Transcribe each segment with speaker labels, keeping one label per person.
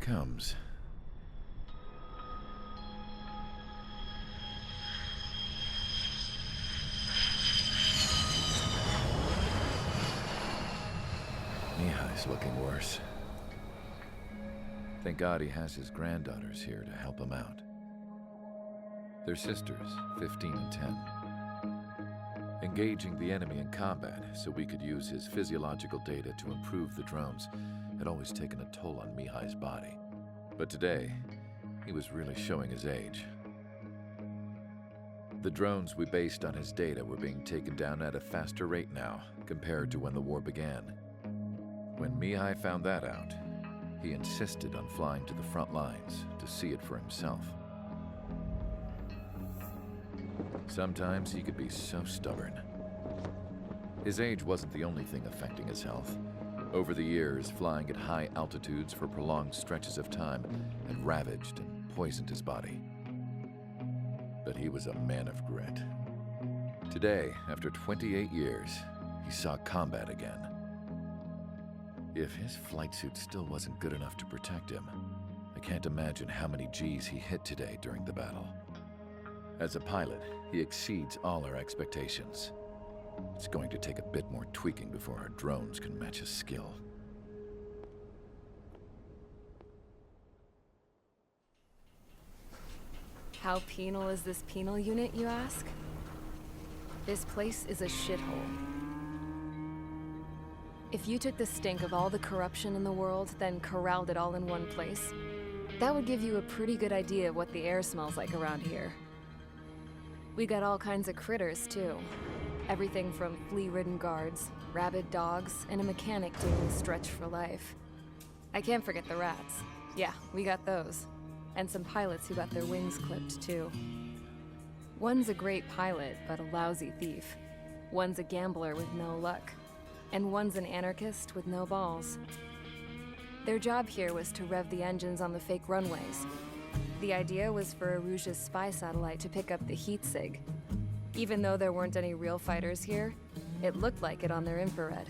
Speaker 1: comes. Lbi-y's looking worse. Thank God he has his granddaughters here to help him out. They're sisters, 15 and 10. Engaging the enemy in combat so we could use his physiological data to improve the drones had always taken a toll on Lbi-y's body. But today, he was really showing his age. The drones we based on his data were being taken down at a faster rate now compared to when the war began. When Lbi-y found that out, he insisted on flying to the front lines to see it for himself. Sometimes he could be so stubborn. His age wasn't the only thing affecting his health. Over the years, flying at high altitudes for prolonged stretches of time had ravaged and poisoned his body. But he was a man of grit. Today, after 28 years, he saw combat again. If his flight suit still wasn't good enough to protect him, I can't imagine how many G's he hit today during the battle. As a pilot, he exceeds all our expectations. It's going to take a bit more tweaking before our drones can match his skill.
Speaker 2: How penal is this penal unit, you ask? This place is a shithole. If you took the stink of all the corruption in the world, then corralled it all in one place, that would give you a pretty good idea of what the air smells like around here. We got all kinds of critters, too. Everything from flea-ridden guards, rabid dogs, and a mechanic doing stretch for life. I can't forget the rats. Yeah, we got those. And some pilots who got their wings clipped, too. One's a great pilot, but a lousy thief. One's a gambler with no luck. And one's an anarchist with no balls. Their job here was to rev the engines on the fake runways. The idea was for Aruja's spy satellite to pick up the heat sig. Even though there weren't any real fighters here, it looked like it on their infrared.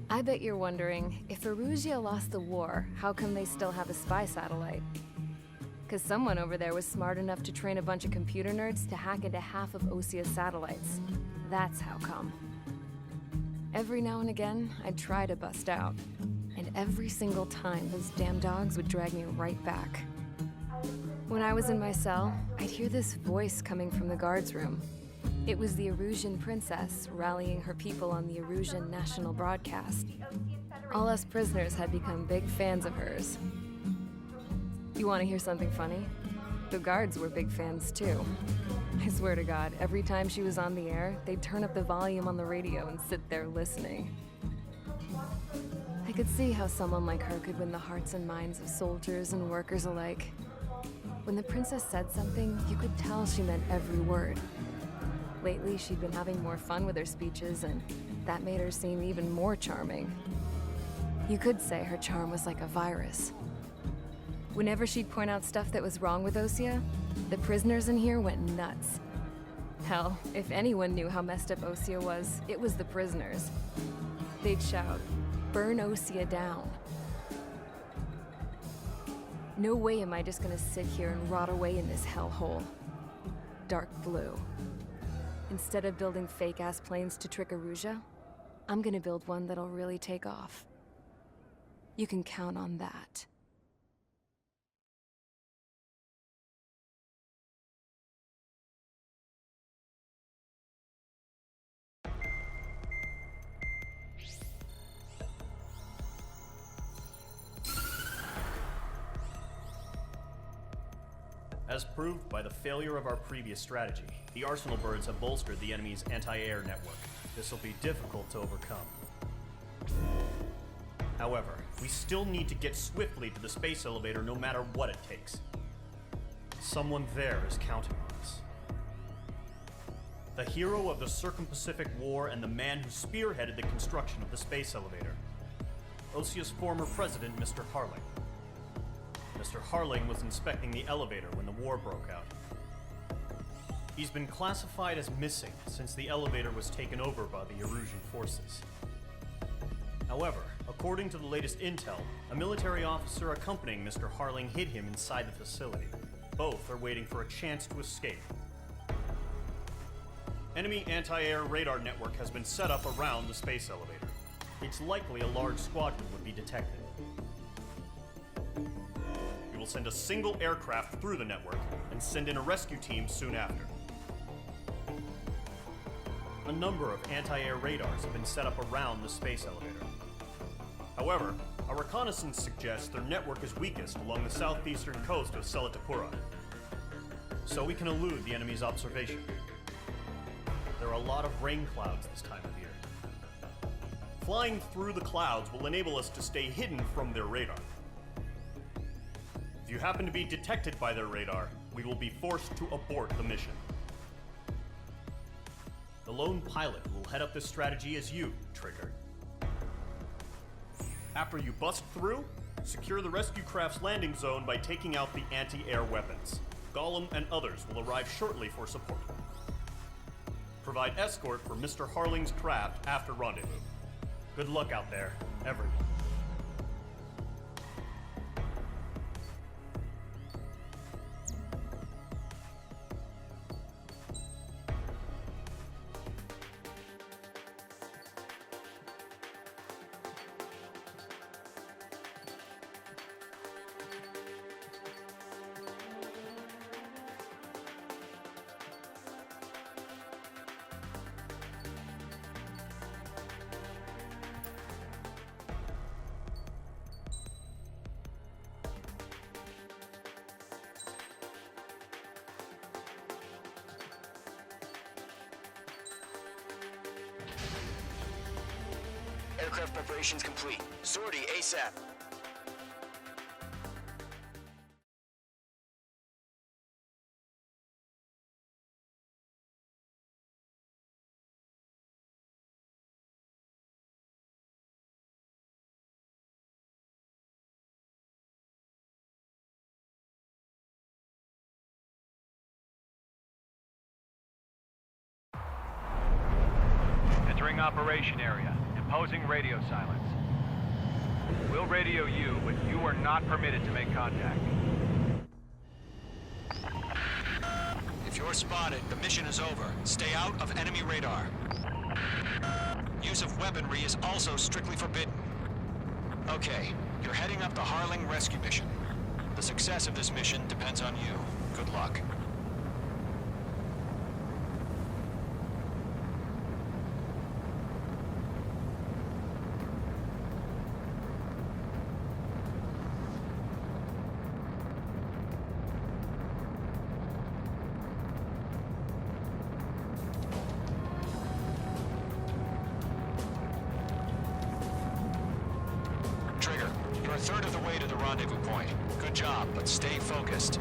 Speaker 2: I bet you're wondering, if Aruja lost the war, how come they still have a spy satellite? 'Cause someone over there was smart enough to train a bunch of computer nerds to hack into half of Osia's satellites. That's how come. Every now and again, I'd try to bust out. And every single time, those damn dogs would drag me right back. When I was in my cell, I'd hear this voice coming from the guards room. It was the Arusian princess rallying her people on the Arusian national broadcast. All us prisoners had become big fans of hers. You want to hear something funny? The guards were big fans too. I swear to God, every time she was on the air, they'd turn up the volume on the radio and sit there listening. I could see how someone like her could win the hearts and minds of soldiers and workers alike. When the princess said something, you could tell she meant every word. Lately, she'd been having more fun with her speeches, and that made her seem even more charming. You could say her charm was like a virus. Whenever she'd point out stuff that was wrong with Osia, the prisoners in here went nuts. Hell, if anyone knew how messed up Osia was, it was the prisoners. They'd shout, "Burn Osia down." No way am I just gonna sit here and rot away in this hellhole. Dark blue. Instead of building fake-ass planes to trick Aruja, I'm gonna build one that'll really take off. You can count on that.
Speaker 3: As proved by the failure of our previous strategy, the Arsenal birds have bolstered the enemy's anti-air network. This will be difficult to overcome. However, we still need to get swiftly to the space elevator no matter what it takes. Someone there is counting on us. The hero of the Circum-Pacific War and the man who spearheaded the construction of the space elevator. Osia's former president, Mr. Harling. Mr. Harling was inspecting the elevator when the war broke out. He's been classified as missing since the elevator was taken over by the Erusian forces. However, According to the latest intel, a military officer accompanying Mr. Harling hid him inside the facility. Both are waiting for a chance to escape. Enemy anti-air radar network has been set up around the space elevator. It's likely a large squadron would be detected. We will send a single aircraft through the network and send in a rescue team soon after. A number of anti-air radars have been set up around the space elevator. However, our reconnaissance suggests their network is weakest along the southeastern coast of Selatapura, so we can elude the enemy's observation. There are a lot of rain clouds this time of year. Flying through the clouds will enable us to stay hidden from their radar. If you happen to be detected by their radar, we will be forced to abort the mission. The lone pilot who will head up this strategy is you, Trigger. After you bust through, secure the rescue craft's landing zone by taking out the anti-air weapons. Gollum and others will arrive shortly for support. Provide escort for Mr. Harling's craft after rendezvous. Good luck out there, everyone.
Speaker 4: Aircraft preparations complete. Sortie ASAP.
Speaker 5: Entering operation area. Imposing radio silence. We'll radio you, but you are not permitted to make contact.
Speaker 4: If you're spotted, the mission is over. Stay out of enemy radar. Use of weaponry is also strictly forbidden. Okay, you're heading up the Harling rescue mission. The success of this mission depends on you. Good luck. Trigger, you're a third of the way to the rendezvous point. Good job, but stay focused.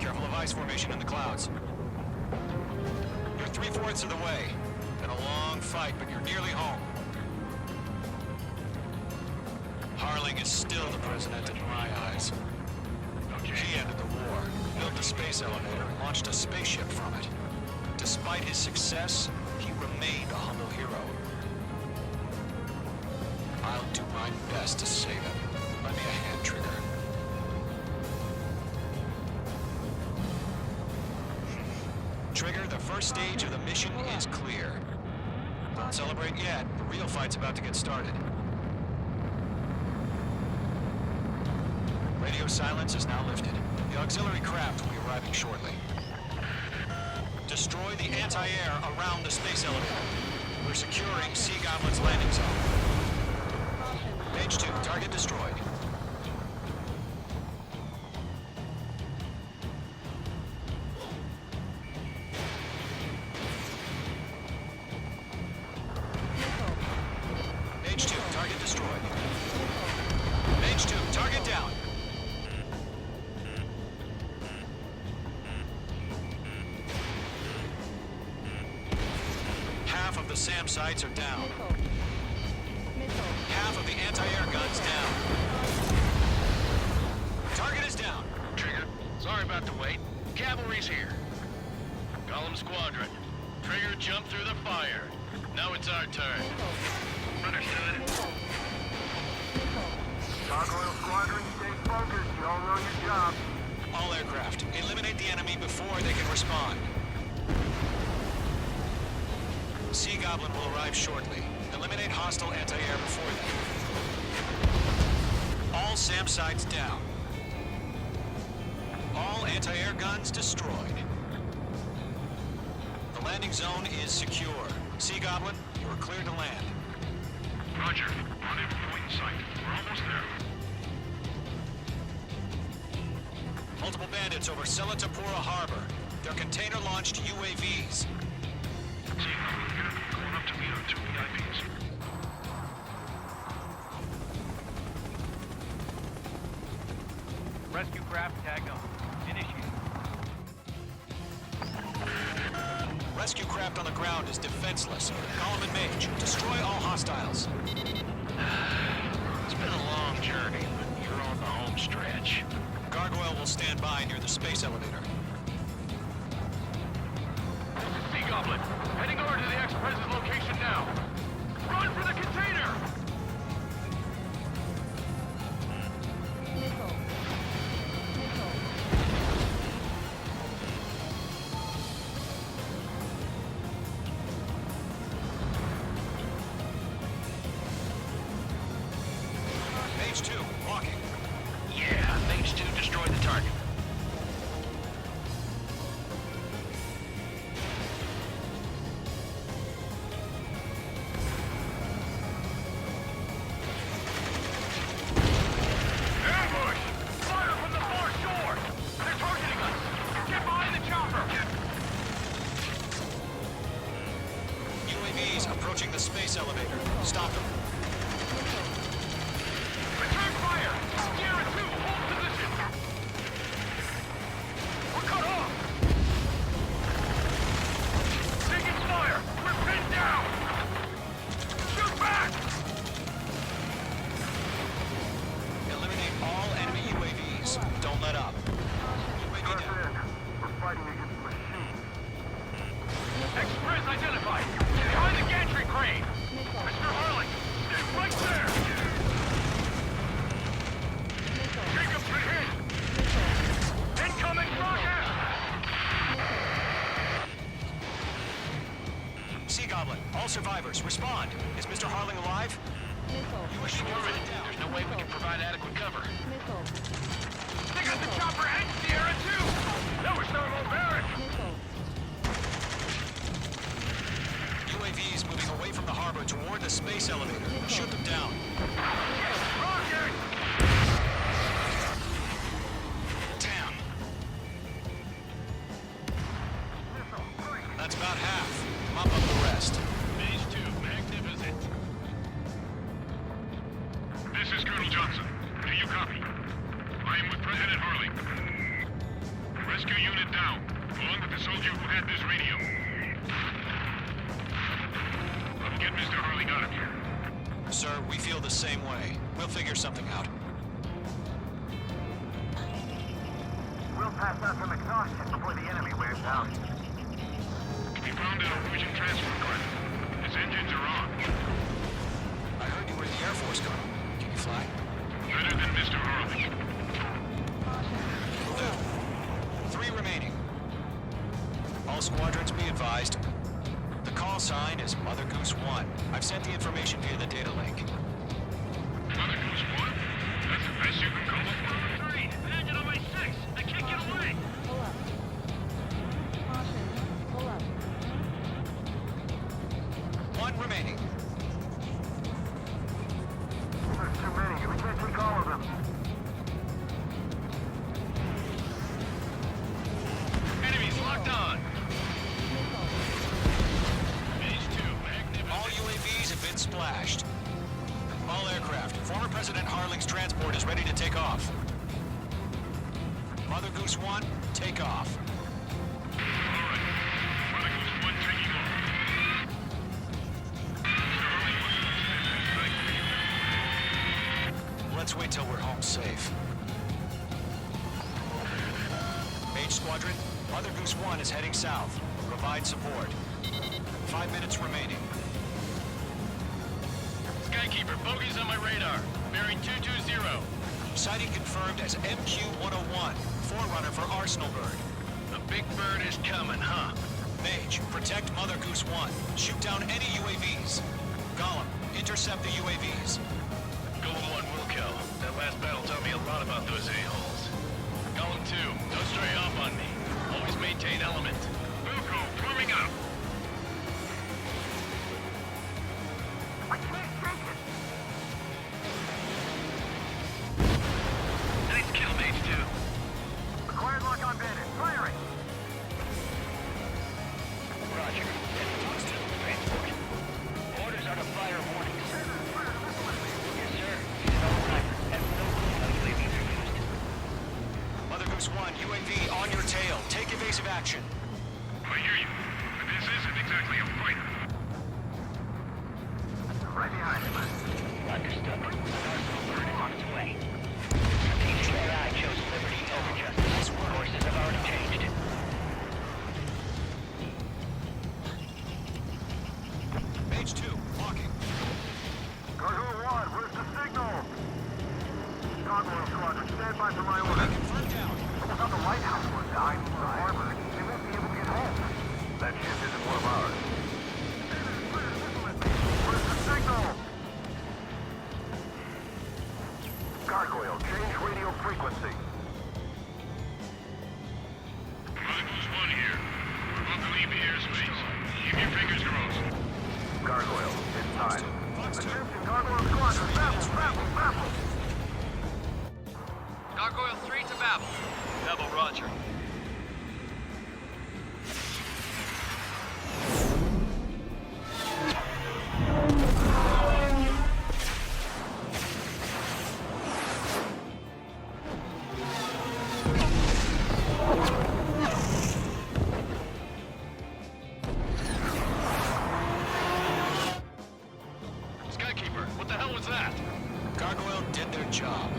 Speaker 4: Careful of ice formation in the clouds. You're 3/4 of the way. Been a long fight, but you're nearly home. Harling is still the president in my eyes. He ended the war, built the space elevator, and launched a spaceship from it. Despite his success, he remained a humble hero. I'll do my best to save him. Lend me a hand, Trigger. Trigger, the first stage of the mission is clear. Don't celebrate yet. The real fight's about to get started. Radio silence is now lifted. The auxiliary craft will be arriving shortly. Destroy the anti-air around the space elevator. We're securing Sea Goblin's landing zone. Page 2, target destroyed. Page 2, target destroyed. Page 2, target down. Half of the SAM sites are down. Half of the anti-air guns down. Target is down.
Speaker 6: Trigger, Sorry about the wait. Cavalry's here. Golem Squadron. Trigger jumped through the fire. Now it's our turn. Understood.
Speaker 7: Gargoyle Squadron, stay focused. You all know your job.
Speaker 4: All aircraft, eliminate the enemy before they can respond. Sea Goblin will arrive shortly. Eliminate hostile anti-air before them. All SAM sites down. All anti-air guns destroyed. The landing zone is secure. Sea Goblin, you are cleared to land.
Speaker 6: Roger. Rendezvous point in sight. We're almost there.
Speaker 4: Multiple bandits over Selatapura Harbor. They're container-launched UAVs.
Speaker 6: See, going up to meet our 2 VIPs.
Speaker 5: Rescue craft tagged on. Initiate.
Speaker 4: Rescue craft on the ground is defenseless. Column and Mage, destroy all hostiles.
Speaker 6: It's been a long journey, but you're on the home stretch.
Speaker 4: Gargoyle will stand by near the space elevator.
Speaker 6: Sea Goblin, heading over to the Express's location now. Run for the container!
Speaker 4: Mage 2, walking.
Speaker 6: Yeah, Mage 2 destroyed the target. Ambush! Fire from the far shore! They're targeting us! Get behind the chopper!
Speaker 4: UAVs approaching the space elevator. Stop them.
Speaker 6: Return fire! Sierra 2, hold position! We're cut off! Taking fire! We're pinned down! Shoot back!
Speaker 4: Eliminate all enemy UAVs. Don't let up. UAV
Speaker 7: Press
Speaker 4: down.
Speaker 7: in. We're fighting against machines.
Speaker 6: Express identified! Behind the gantry crane! Mr. Harling, stay right there! Jacob's been hit! Incoming rocket!
Speaker 4: Sea Goblin, all survivors, respond. Is Mr. Harling alive? You are sure down.
Speaker 6: There's no way we can provide adequate cover. They got the chopper and Sierra too! That was thermobaric!
Speaker 4: UAVs moving away from the harbor toward the space elevator. Shoot them down.
Speaker 6: Rocket!
Speaker 4: Damn. That's about half. Mop up the rest.
Speaker 6: Phase 2, magnificent. This is Colonel Johnson. Do you copy? I am with President Harley. Rescue unit down, along with the soldier who had this radio. Get Mr. Harley out of here.
Speaker 4: Sir, we feel the same way. We'll figure something out.
Speaker 7: We'll pass out some exhaustion before the enemy wears out.
Speaker 6: We found a Norwegian transfer craft. Its engines are on.
Speaker 4: I heard you were in the Air Force, Colonel. Can you fly?
Speaker 6: Better than Mr. Harley.
Speaker 4: Will do. 3 remaining. All squadrons be advised. The call sign is Mother Goose 1. I've sent the information via the data link.
Speaker 6: Mother Goose 1? That's the best you can call it? Three. Landed on my 6. I can't get away.
Speaker 8: Pull up. Caution. Pull up.
Speaker 4: 1 remaining.
Speaker 7: There's too many. We can't take all of them.
Speaker 6: Enemies locked on. Phase 2, magnificent.
Speaker 4: All UAVs have been splashed. All aircraft. Former President Harling's transport is ready to take off. Mother Goose 1, take off.
Speaker 6: All right. Mother Goose 1 taking off. Mr. Harley,
Speaker 4: Let's wait till we're home safe. Mage Squadron, Mother Goose 1 is heading south. Provide support. 5 minutes remaining.
Speaker 6: Skykeeper, bogeys on my radar. Bearing 220.
Speaker 4: Sighting confirmed as MQ-101, forerunner for Arsenal Bird.
Speaker 6: The big bird is coming, huh?
Speaker 4: Mage, protect Mother Goose 1. Shoot down any UAVs. Gollum, intercept the UAVs.
Speaker 6: Golem 1 will kill. That last battle taught me a lot about those a-holes. Golem 2, don't stray off on me. Always maintain element. Vuko, forming up.
Speaker 7: I can't take it.
Speaker 6: Nice kill, Mage 2.
Speaker 7: Acquired lock on bandit. Firing.
Speaker 9: Roger. Talks to transport. Orders are to fire warnings. Yes, sir. He's an all-timer. Has no clue how UAVs are used.
Speaker 4: Mother Goose 1, UAV on your tail. Take evasive action.
Speaker 6: I hear you. But this isn't exactly a fighter.
Speaker 7: Right behind him.
Speaker 9: Understood. An Arsenal Bird is on its way. Strategic AI chose liberty over justice. Courses have already changed.
Speaker 4: Mage 2, walking.
Speaker 7: Cargo 1, where's the signal? Cargo Squadron, stand by for my order.
Speaker 4: Confirmed down.
Speaker 7: I thought the lighthouse was dying from the harbor. They won't be able to get home. That ship isn't one of ours. Where's the signal? Gargoyle, change radio frequency.
Speaker 6: Mother Goose 1 here. We're about to leave the airspace. Keep your fingers crossed.
Speaker 7: Gargoyle, it's time.
Speaker 4: Fox 2.
Speaker 7: Attention, Gargoyle Squadron, babble.
Speaker 5: Gargoyle 3 to Babel. Babel, roger.
Speaker 6: Skykeeper, what the hell was that?
Speaker 4: Gargoyle did their job.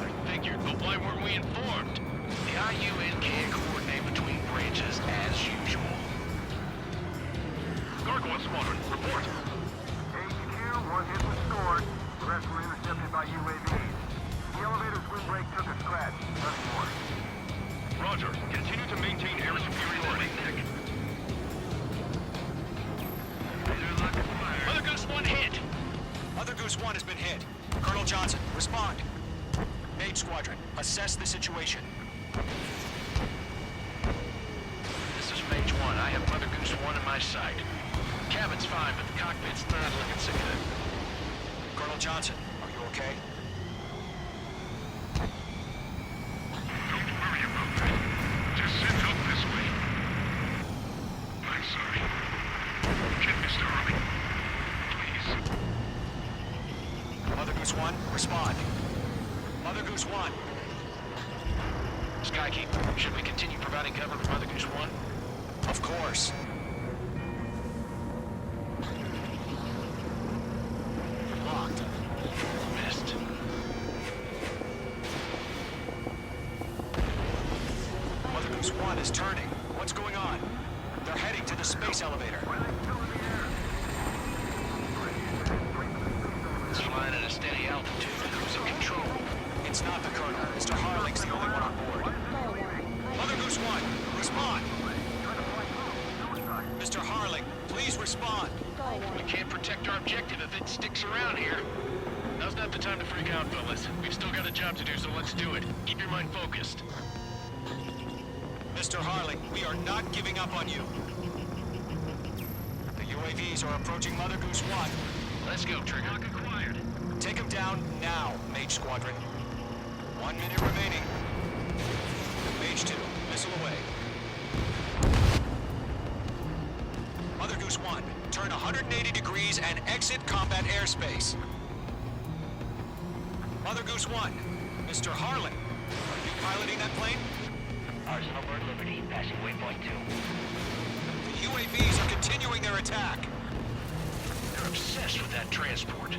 Speaker 6: I figured, but why weren't we informed? The IUN can't coordinate between branches as usual. Gargoyle Squadron, report.
Speaker 7: HQ, one hit was scored. The rest were intercepted by UAVs. The elevator's windbreak took a scratch. Nothing more.
Speaker 6: Roger. Continue to maintain air superiority. Mother Goose 1 hit.
Speaker 4: Mother Goose 1 has been hit. Colonel Johnson, respond. Mage Squadron, assess the situation.
Speaker 6: This is Mage 1. I have Mother Goose 1 in my sight. Cabin's fine, but the cockpit's not looking so good.
Speaker 4: Colonel Johnson, are you okay?
Speaker 6: Don't worry about that. Just send help this way. I'm sorry. Get Mr. Harley. Please.
Speaker 4: Mother Goose 1, respond. Mother Goose 1.
Speaker 6: Skykeeper, should we continue providing cover for Mother Goose 1?
Speaker 4: Of course. Locked.
Speaker 6: Missed.
Speaker 4: Mother Goose 1 is turning. What's going on? They're heading to the space elevator.
Speaker 6: It's flying at a steady altitude. Who's in control?
Speaker 4: It's not the Colonel. Mr. Harling's the only one on board. Mother Goose 1, respond! Mr. Harling, please respond.
Speaker 6: We can't protect our objective if it sticks around here. Now's not the time to freak out, fellas. We've still got a job to do, so let's do it. Keep your mind focused.
Speaker 4: Mr. Harling, we are not giving up on you. The UAVs are approaching Mother Goose 1.
Speaker 6: Let's go, Trigger. Lock acquired.
Speaker 4: Take them down now, Mage Squadron. 1 minute remaining. Mage 2, missile away. Mother Goose 1, turn 180 degrees and exit combat airspace. Mother Goose 1, Mr. Harlan, are you piloting that plane?
Speaker 9: Arsenal Bird Liberty, passing waypoint 2.
Speaker 4: The UAVs are continuing their attack.
Speaker 6: They're obsessed with that transport.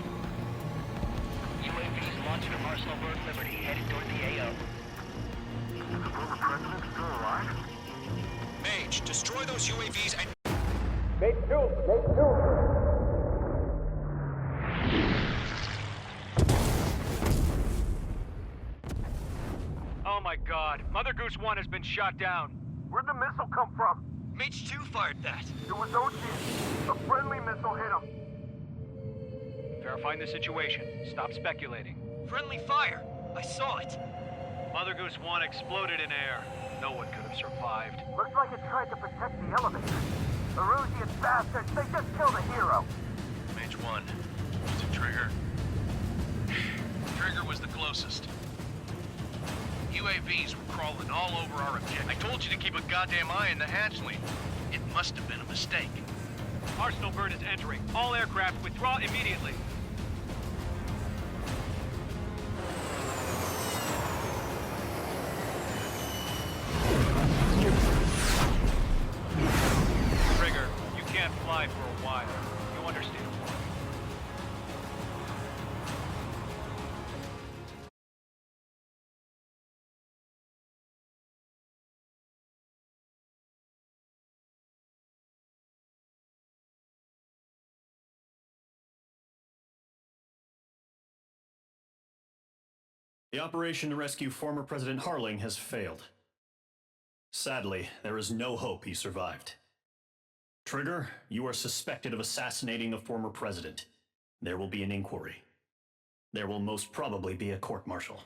Speaker 9: UAVs launched from Arsenal Bird Liberty, headed toward the AO.
Speaker 7: The former president still alive?
Speaker 4: Mage, destroy those UAVs and...
Speaker 5: Oh my god, Mother Goose 1 has been shot down.
Speaker 7: Where'd the missile come from?
Speaker 4: Mage 2 fired that.
Speaker 7: It was OG. A friendly missile hit him.
Speaker 5: Verifying the situation. Stop speculating.
Speaker 4: Friendly fire. I saw it.
Speaker 5: Mother Goose 1 exploded in air. No one could have survived.
Speaker 7: Looks like it tried to protect the elevator. Erusian bastards, they just killed a hero.
Speaker 6: Mage 1. Is it Trigger? Trigger was the closest. UAVs were crawling all over our objective. I told you to keep a goddamn eye on the hatchling. It must have been a mistake.
Speaker 5: Arsenal bird is entering. All aircraft withdraw immediately. Trigger, you can't fly for a while. You understand?
Speaker 3: The operation to rescue former President Harling has failed. Sadly, there is no hope he survived. Trigger, you are suspected of assassinating a former president. There will be an inquiry. There will most probably be a court-martial.